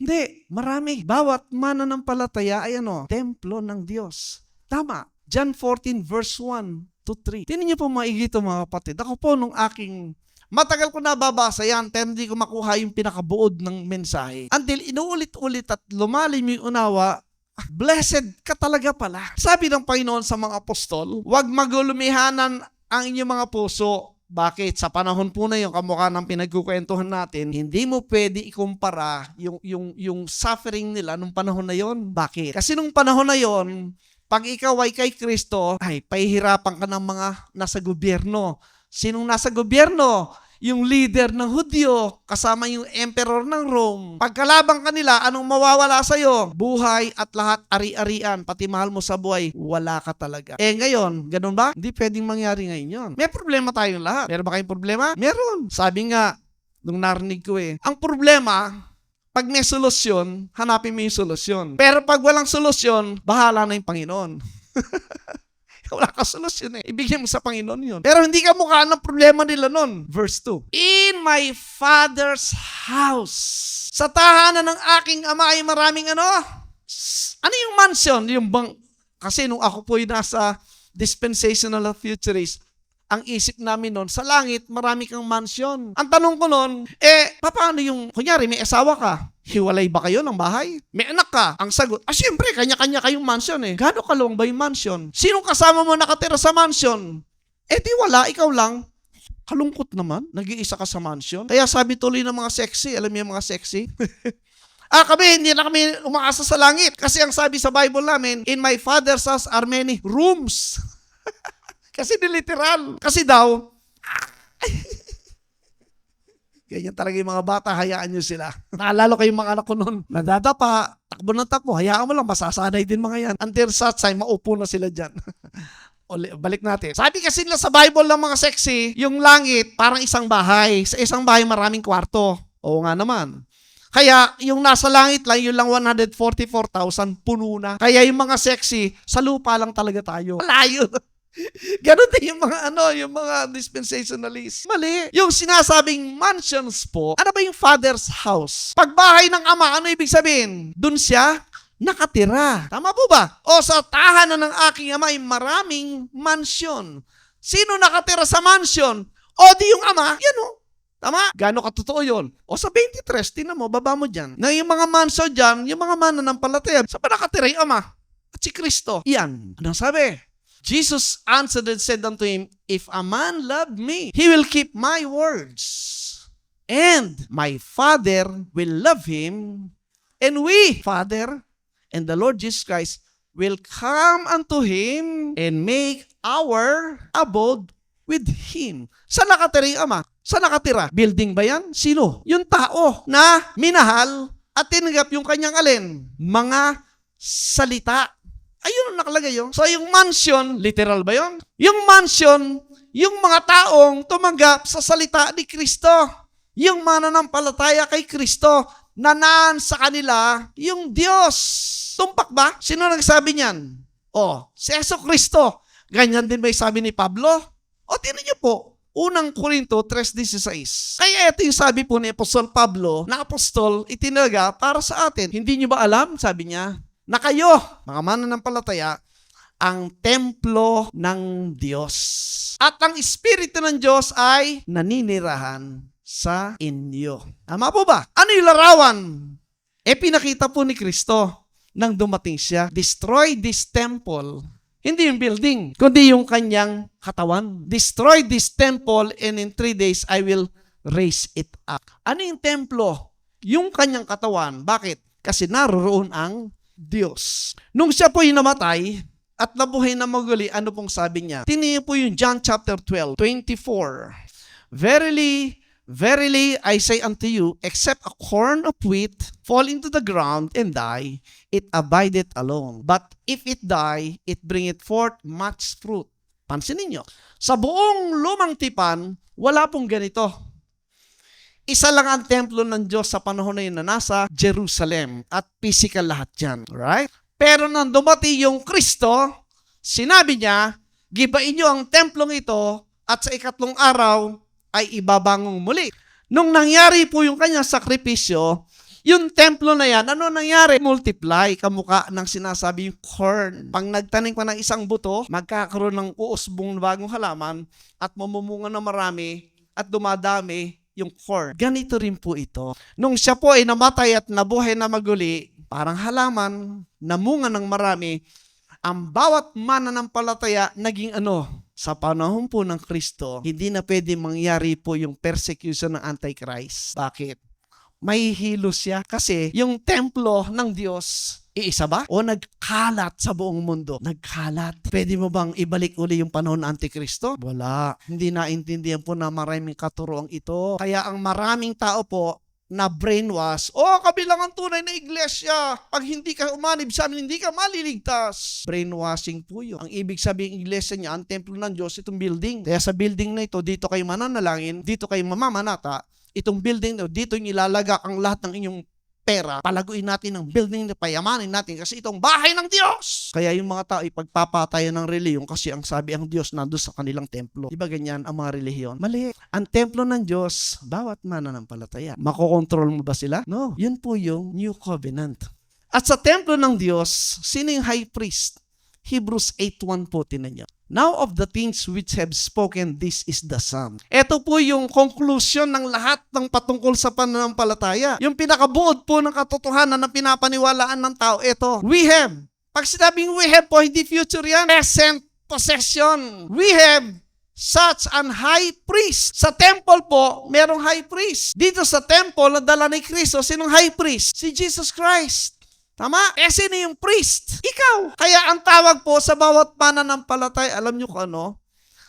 Hindi, marami. Bawat mananampalataya ay ano? Templo ng Diyos. Tama. John 14 verse 1 to 3. Tingnan niyo po maigito mga kapatid. Ako po nung aking matagal ko nababasa yan, pero hindi ko makuha yung pinakabuod ng mensahe. Until inuulit-ulit at lumalim yung unawa, blessed ka talaga pala. Sabi ng Panginoon sa mga apostol, huwag magulumihanan ang inyong mga puso. Bakit? Sa panahon po na yung kamukha ng pinagkukwentuhan natin, hindi mo pwede ikumpara yung suffering nila nung panahon na yon. Bakit? Kasi nung panahon na yon, pag ikaw ay kay Kristo, ay pahihirapan ka ng mga nasa gobyerno. Sinong nasa gobyerno? Yung leader ng Hudyo, kasama yung emperor ng Rome. Pagkalabang kanila, anong mawawala sa'yo? Buhay at lahat ari-arian, pati mahal mo sa buhay, wala ka talaga. Ngayon, ganun ba? Hindi pwedeng mangyari ngayon yun. May problema tayong lahat. Meron ba kayong problema? Meron. Sabi nga, nung narinig ko ang problema, pag may solusyon, hanapin mo yung solusyon. Pero pag walang solusyon, bahala na yung Panginoon. Wala ka solusyon ibigay mo sa Panginoon yun. Pero hindi ka mukha ng problema nila nun. Verse 2. In my Father's house, sa tahanan ng aking ama ay maraming ano? Ano yung mansion? Kasi nung ako po'y nasa dispensational futurist, ang isip namin nun, sa langit, marami kang mansion. Ang tanong ko nun, paano yung, kunyari, may asawa ka, hiwalay ba kayo ng bahay? May anak ka, ang sagot, syempre, kanya-kanya kayong mansion Gaano kalawang ba yung mansion? Sinong kasama mo nakatira sa mansion? Di wala, ikaw lang. Kalungkot naman, nag-iisa ka sa mansion. Kaya sabi tuloy ng mga sexy, alam niyo yung mga sexy? Hindi na kami umaasa sa langit. Kasi ang sabi sa Bible namin, in my Father's house are many rooms. Kasi literal. Kasi daw, ganyan talaga yung mga bata, hayaan nyo sila. Naalala ko yung mga anak ko noon, nadadapa, takbo ng takbo, hayaan mo lang, masasanay din mga yan. Until such time, maupo na sila dyan. Balik natin. Sabi kasi nila sa Bible ng mga sexy, yung langit, parang isang bahay. Sa isang bahay, maraming kwarto. Oo nga naman. Kaya yung nasa langit lang, yun lang 144,000, puno na. Kaya yung mga sexy, sa lupa lang talaga tayo. Malayo. Ganon din yung mga dispensationalists. Mali. Yung sinasabing mansions po, ano ba yung Father's house? Pagbahay ng Ama, ano ibig sabihin? Doon siya nakatira. Tama po ba? O sa tahanan ng aking Ama ay maraming mansion. Sino nakatira sa mansion? O di yung Ama, yan Tama? Gaano katotoo yun? O sa 23, tingnan mo, baba mo dyan. Na yung mga mansion dyan, yung mga mananampalataya, sa pa nakatira yung Ama? At si Kristo. Yan. Anong sabi? Jesus answered and said unto him, if a man love me, he will keep my words. And my Father will love him. And we, Father, and the Lord Jesus Christ, will come unto him and make our abode with him. Saan nakatira yung Ama? Saan nakatira? Building ba yan? Sino? Yung tao na minahal at tinanggap yung kanyang alin? Mga salita. Ayun ang nakalagay yun. So yung mansion, literal ba yun? Yung mansion, yung mga taong tumanggap sa salita ni Kristo. Yung mananampalataya kay Kristo, nanaan sa kanila yung Diyos. Tumpak ba? Sino nagsabi niyan? Si Yesu Kristo. Ganyan din ba yung sabi ni Pablo? Tinan niyo po, unang Korinto 3:16. Kaya ito yung sabi po ni Apostol Pablo, na apostol, itinaga para sa atin. Hindi niyo ba alam, sabi niya, na kayo, mga mananampalataya, ang templo ng Diyos. At ang Espiritu ng Diyos ay naninirahan sa inyo. Tama po ba? Ano yung larawan? Pinakita po ni Kristo nang dumating siya. Destroy this temple. Hindi yung building, kundi yung kanyang katawan. Destroy this temple and in 3 days I will raise it up. Ano yung templo? Yung kanyang katawan. Bakit? Kasi naroon ang Diyos. Nung siya po yung namatay at nabuhay na maguli, ano pong sabi niya? Tingnan po yung John chapter 12:24. Verily, verily, I say unto you, except a corn of wheat fall into the ground and die, it abideth alone. But if it die, it bringeth forth much fruit. Pansinin niyo, sa buong lumang tipan, wala pong ganito. Isa lang ang templo ng Diyos sa panahon na yun na nasa Jerusalem at physical lahat yan. Right? Pero nang dumating yung Kristo, sinabi niya, gibain niyo ang templong ito at sa ikatlong araw, ay ibabangong muli. Nung nangyari po yung kanyang sakripisyo, yung templo na yan, ano nangyari? Multiply, kamukha ng sinasabi yung corn. Pag nagtanim ka ng isang buto, magkakaroon ng uusbong bagong halaman at mamumunga na marami at dumadami yung corn. Ganito rin po ito. Nung siya po ay namatay at nabuhay na maguli, parang halaman, namunga ng marami, ang bawat mananampalataya naging sa panahon po ng Kristo, hindi na pwede mangyari po yung persecution ng Antichrist. Bakit? Mahihilo siya kasi yung templo ng Diyos, iisa ba? O nagkalat sa buong mundo? Nagkalat. Pwede mo bang ibalik uli yung panahon ng Antikristo? Wala. Hindi naintindihan po na maraming katuroang ito. Kaya ang maraming tao po na brainwash, kabilang ang tunay na iglesia. Pag hindi ka umanib sa amin, hindi ka maliligtas. Brainwashing po yun. Ang ibig sabihin iglesia niya, ang templo ng Diyos, itong building. Kaya sa building na ito, dito kayo mananalangin, dito kayo mamamanata, itong building na dito yung ilalagak ang lahat ng inyong pera. Palaguin natin ang building na payamanin natin kasi itong bahay ng Diyos. Kaya yung mga tao ipagpapatayan ng reliyon kasi ang sabi ang Diyos nandun sa kanilang templo. Diba ganyan ang mga relihiyon? Mali. Ang templo ng Diyos, bawat mananampalataya. Makokontrol mo ba sila? No. Yun po yung New Covenant. At sa templo ng Diyos, sino yung high priest? Hebrews 8:1 po, tinan niyo. Now of the things which have spoken, this is the sum. Ito po yung conclusion ng lahat ng patungkol sa pananampalataya. Yung pinakabuod po ng katotohanan na pinapaniwalaan ng tao, ito. We have. Pag sinabing we have po, hindi future yan. Present possession. We have such an high priest. Sa temple po, merong high priest. Dito sa temple, na dala ni Kristo, sinong high priest? Si Jesus Christ. Tama? Sino yung priest? Ikaw. Kaya ang tawag po sa bawat pananampalataya, alam nyo kung ano?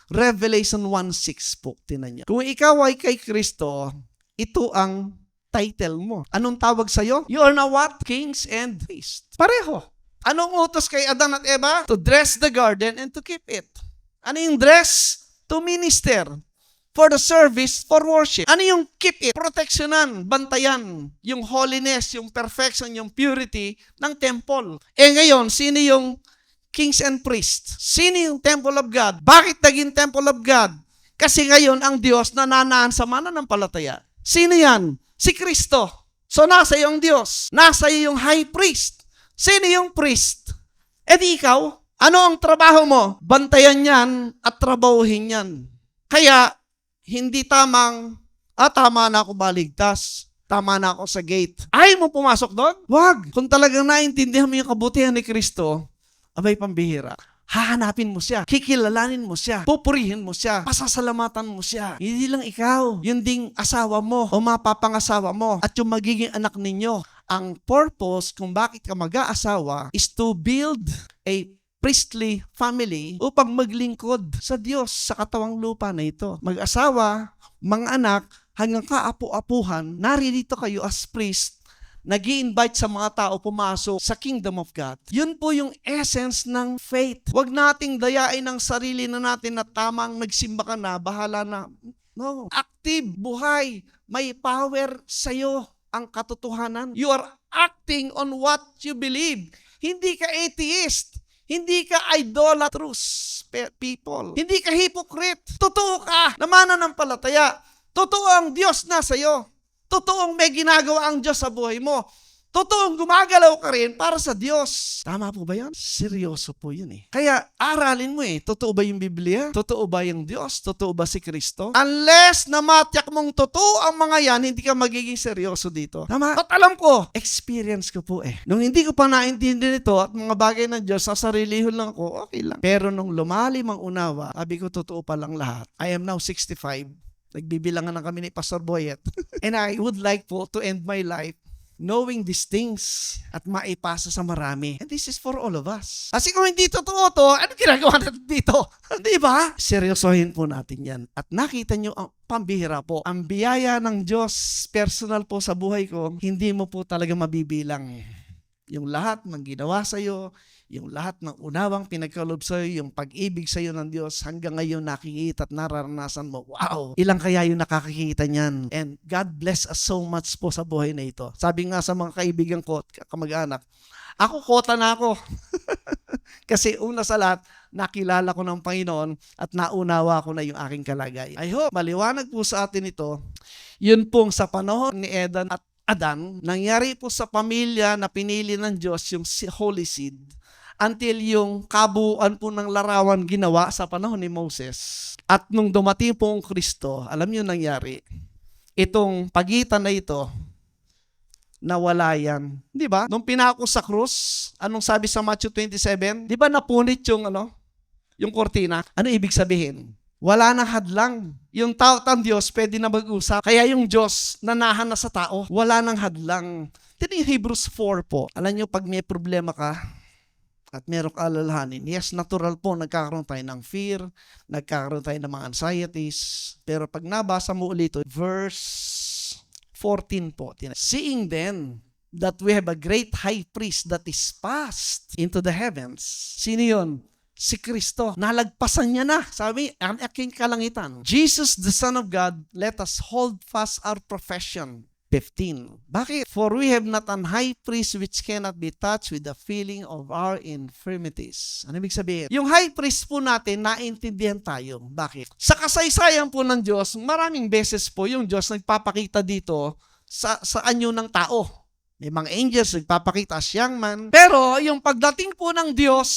Revelation 1:6 po, tinan niyo. Kung ikaw ay kay Kristo, ito ang title mo. Anong tawag sa'yo? You are now what? Kings and priests. Pareho. Anong utos kay Adan at Eva? To dress the garden and to keep it. Ano yung dress? To minister. For the service, for worship. Ano yung keep it? Proteksyonan, bantayan, yung holiness, yung perfection, yung purity ng temple. Ngayon, sino yung kings and priests? Sino yung temple of God? Bakit naging temple of God? Kasi ngayon, ang Diyos nananaan sa mananampalataya. Sino yan? Si Kristo. So, nasa iyo ang Diyos. Nasa iyo yung high priest. Sino yung priest? Di ikaw. Ano ang trabaho mo? Bantayan yan at trabahuhin yan. Kaya, hindi tama na ako maligtas. Tama na ako sa gate. Ayaw mo pumasok doon? Wag. Kung talagang naintindihan mo yung kabutihan ni Kristo, abay pambihira. Hahanapin mo siya. Kikilalanin mo siya. Pupurihin mo siya. Pasasalamatan mo siya. Hindi lang ikaw. Yun ding asawa mo o mapapangasawa mo at yung magiging anak ninyo. Ang purpose kung bakit ka mag-aasawa is to build a priestly family upang maglingkod sa Diyos sa katawang lupa na ito. Mag-asawa, mga anak, hanggang kaapu-apuhan, naririto kayo as priest, nag-i-invite sa mga tao pumasok sa kingdom of God. Yun po yung essence ng faith. Huwag nating dayain ang sarili na natin na tamang nagsimba ka na, bahala na. No. Active, buhay, may power sa'yo ang katotohanan. You are acting on what you believe. Hindi ka atheist. Hindi ka idolatrous people. Hindi ka hypocrite. Totoo ka na mananampalataya. Totoo ang Diyos na sa'yo. Totoong may ginagawa ang Diyos sa buhay mo. Totoong gumagalaw ka rin para sa Diyos. Tama po ba yan? Seryoso po yun eh. Kaya aralin mo totoo ba yung Biblia? Totoo ba yung Diyos? Totoo ba si Kristo? Unless na matiyak mong totoo ang mga yan, hindi ka magiging seryoso dito. Tama? At alam ko, experience ko po Nung hindi ko pa naintindihan ito at mga bagay ng Diyos, sa sarilihon lang ako, okay lang. Pero nung lumalim ang unawa, sabi ko totoo pa lang lahat. I am now 65. Nagbibilangan na kami ni Pastor Boyet. And I would like po to end my life knowing these things at maipasa sa marami. And this is for all of us. Kasi kung hindi totoo to, ano ginagawa natin dito? Di ba? Seryosohin po natin yan. At nakita nyo ang pambihira po. Ang biyaya ng Diyos, personal po sa buhay ko, hindi mo po talaga mabibilang. Yung lahat ng ginawa sa'yo, yung lahat ng unawang pinagkaloob sa'yo, yung pag-ibig sa'yo ng Diyos, hanggang ngayon nakikita at nararanasan mo, wow! Ilang kaya yung nakakikita niyan? And God bless us so much po sa buhay na ito. Sabi nga sa mga kaibigan ko, kamag-anak, ako kota na ako. Kasi una sa lahat, nakilala ko ng Panginoon at naunawa ko na yung aking kalagayan. I hope maliwanag po sa atin ito. Yun pong sa panahon ni Edan at Adan, nangyari po sa pamilya na pinili ng Diyos yung Holy Seed until yung kabuuan po ng larawan ginawa sa panahon ni Moses. At nung dumating po ang Kristo, alam niyo nangyari, itong pagitan na ito, nawala yan. Di ba? Nung pinako sa krus, anong sabi sa Matthew 27? Di ba napunit yung kortina? Ano ibig sabihin? Wala nang hadlang. Yung tao at Diyos pwede na mag-usap. Kaya yung Diyos nanahan na sa tao, wala nang hadlang. Ito yung Hebrews 4 po. Alam nyo, pag may problema ka, at meron ka alalahanin, yes, natural po, nagkakaroon tayo ng fear, nagkakaroon tayo ng mga anxieties, pero pag nabasa mo ulit ito, verse 14 po. Seeing then that we have a great high priest that is passed into the heavens. Sino yun? Si Kristo. Nalagpasan niya na. Sabi, ang aking kalangitan. Jesus, the Son of God, let us hold fast our profession. 15. Bakit? For we have not an high priest which cannot be touched with the feeling of our infirmities. Ano ibig sabihin? Yung high priest po natin, naintindihan tayo. Bakit? Sa kasaysayan po ng Diyos, maraming beses po yung Diyos nagpapakita dito sa anyo ng tao. May mga angels nagpapakita as young man. Pero yung pagdating po ng Diyos,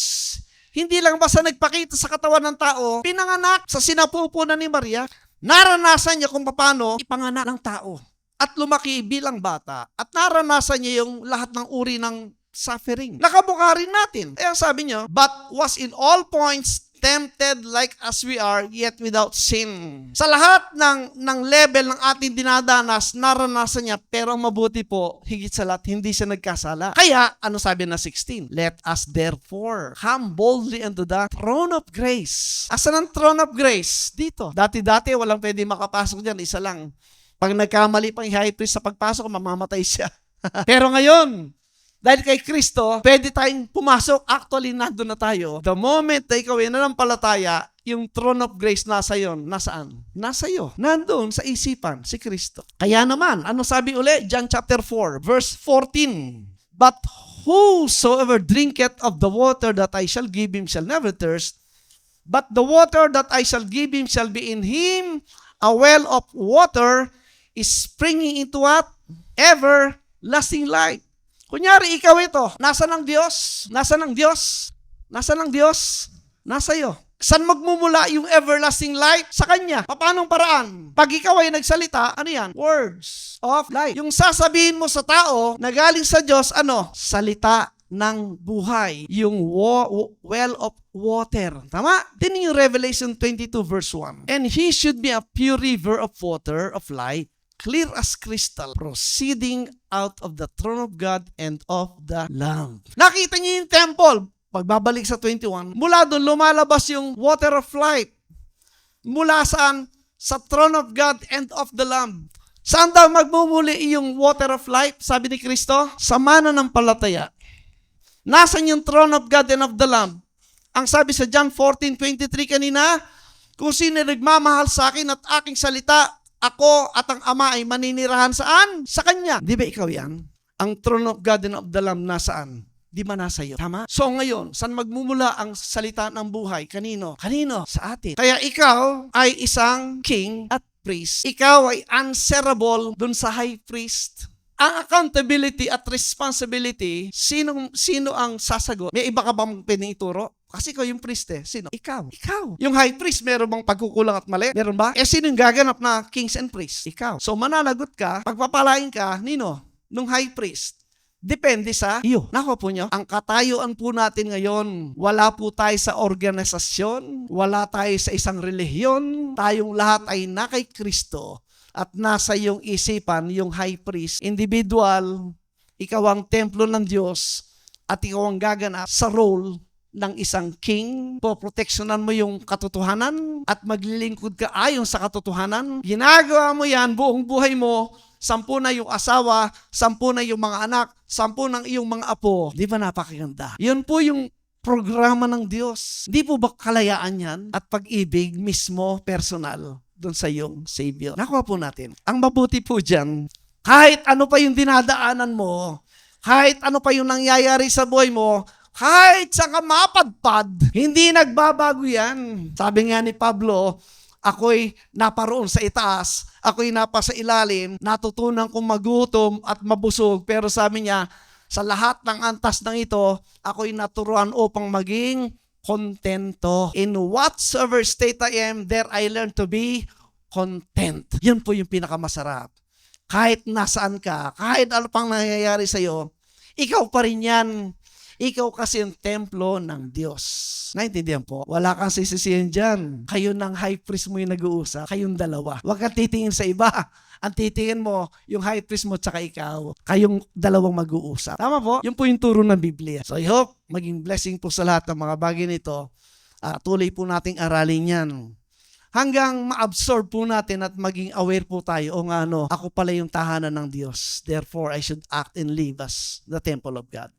hindi lang basta nagpakita sa katawan ng tao, pinanganak sa sinapupunan ni Maria, naranasan niya kung paano ipanganak ng tao. At lumaki bilang bata at naranasan niya yung lahat ng uri ng suffering. Nakamukha rin natin. Kaya sabi niyo, but was in all points tempted like as we are, yet without sin. Sa lahat ng level ng ating dinadanas, naranasan niya, pero ang mabuti po, higit sa lahat, hindi siya nagkasala. Kaya, ano sabi na 16? Let us therefore come boldly unto the throne of grace. Asan ang throne of grace? Dito. Dati-dati, walang pwede makapasok dyan, isa lang. Pag nagkamali pang high priest sa pagpasok, mamamatay siya. Pero ngayon, dahil kay Kristo, pwede tayong pumasok. Actually, nandun na tayo. The moment na ikaw ay nanampalataya, yung throne of grace nasa yon. Nasaan? Nasa iyo. Nandun sa isipan, si Kristo. Kaya naman, ano sabi uli? John chapter 4, verse 14. But whosoever drinketh of the water that I shall give him shall never thirst, but the water that I shall give him shall be in him a well of water is springing into what? Everlasting life. Kunyari, ikaw ito. Nasaan ang Diyos? Nasaan ang Diyos? Nasaan ang Diyos? Nasa iyo. Saan magmumula yung everlasting life? Sa Kanya. Paanong paraan? Pag ikaw ay nagsalita, ano yan? Words of life. Yung sasabihin mo sa tao na galing sa Diyos, ano? Salita ng buhay. Yung well of water. Tama? Din yung Revelation 22 verse 1. And he should be a pure river of water of life, clear as crystal, proceeding out of the throne of God and of the Lamb. Nakita niyo yung temple. Pagbabalik sa 21, mula doon lumalabas yung water of life. Mula saan? Sa throne of God and of the Lamb. Saan daw magmumuli yung water of life? Sabi ni Kristo, sa mananampalataya. Nasaan yung throne of God and of the Lamb? Ang sabi sa John 14:23 kanina, kung sino nagmamahal sa akin at aking salita, ako at ang Ama ay maninirahan saan? Sa Kanya. Di ba ikaw yan? Ang throne of God and of the Lamb nasaan? Di ba nasa iyo? Tama? So ngayon, saan magmumula ang salita ng buhay? Kanino? Kanino? Sa atin. Kaya ikaw ay isang king at priest. Ikaw ay answerable dun sa high priest. Ang accountability at responsibility, sino ang sasagot? May iba ka bang pwedeng ituro? Kasi ikaw yung priest eh. Sino? Ikaw. Yung high priest, meron bang pagkukulang at mali? Meron ba? Sino yung gaganap na kings and priests? Ikaw. So mananagot ka, pagpapalain ka, nino? Nung high priest. Depende sa iyo. Nakuha po nyo, ang katayuan po natin ngayon, wala po tayo sa organisasyon, wala tayo sa isang relihiyon, tayong lahat ay na kay Kristo at nasa iyong isipan, yung high priest, individual, ikaw ang templo ng Diyos at ikaw ang gaganap sa role ng isang king, poproteksyonan mo yung katotohanan at maglilingkod ka ayon sa katotohanan. Ginagawa mo yan buong buhay mo, 10 na yung asawa, 10 na yung mga anak, 10 ng iyong mga apo. Di ba napakaganda? Yun po yung programa ng Diyos. Di po ba kalayaan yan at pag-ibig mismo personal doon sa iyong Savior? Nakuha po natin. Ang mabuti po dyan, kahit ano pa yung dinadaanan mo, kahit ano pa yung nangyayari sa buhay mo, Kahit sa ka mapadpad, hindi nagbabago yan. Sabi nga ni Pablo, ako'y naparoon sa itaas, ako'y napasa ilalim, natutunan kong magutom at mabusog, pero sabi niya, sa lahat ng antas ng ito, ako'y naturuan upang maging kontento. In whatsoever state I am, there I learn to be content. Yun po yung pinakamasarap. Kahit nasaan ka, kahit ano pang nangyayari sa'yo, ikaw pa rin yan. Ikaw kasi yung templo ng Diyos. Naintindihan po? Wala kang sisisihin dyan. Kayo ng high priest mo yung nag-uusap. Kayong dalawa. Huwag kang titingin sa iba. Ang titingin mo, yung high priest mo tsaka ikaw. Kayong dalawang mag-uusap. Tama po? Yun po yung turo ng Biblia. So I hope maging blessing po sa lahat ng mga bagay nito. Tuloy po nating aralin yan. Hanggang ma-absorb po natin at maging aware po tayo, o nga ako pala yung tahanan ng Diyos. Therefore, I should act and live as the temple of God.